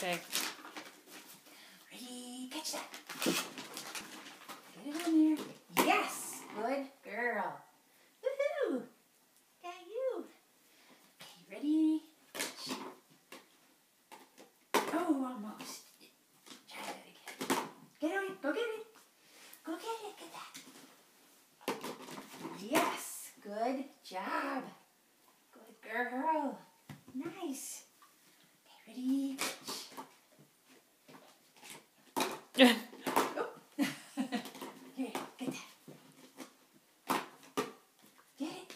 Okay. Ready, catch that. Get it on there. Yes, good girl. Woohoo! Got you. Okay, ready, catch. Oh, almost. Try that again. Get it, go get it. Go get it, get that. Yes, good job. Good girl. Nice. Okay, ready, catch. Yeah. Oh. Here, get that. Get it.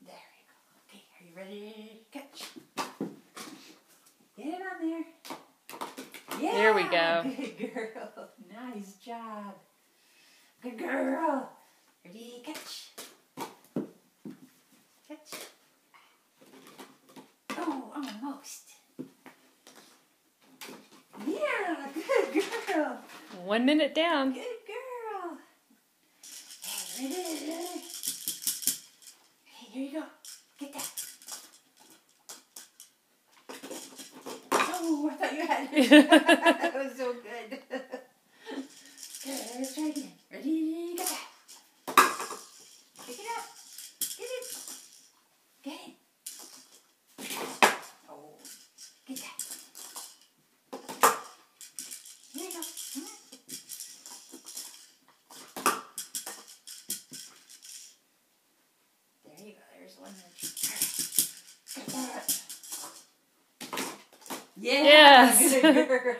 There you go. Okay, are you ready? Catch. Get it on there. Yeah. There we go. Good girl. Nice job. Good girl. Ready? Catch. Catch. Oh, almost. Yeah, good girl. 1 minute down. Good girl. Hey, ready? Hey, here you go. Get that. Oh, I thought you had it. That was so good. Okay, let's try again. Ready? Get that. Pick it up. Get it. Get it. Oh, get that. Here you go. Come on. There you go. There's one. All right. Get that. Yeah. Yes. Good girl.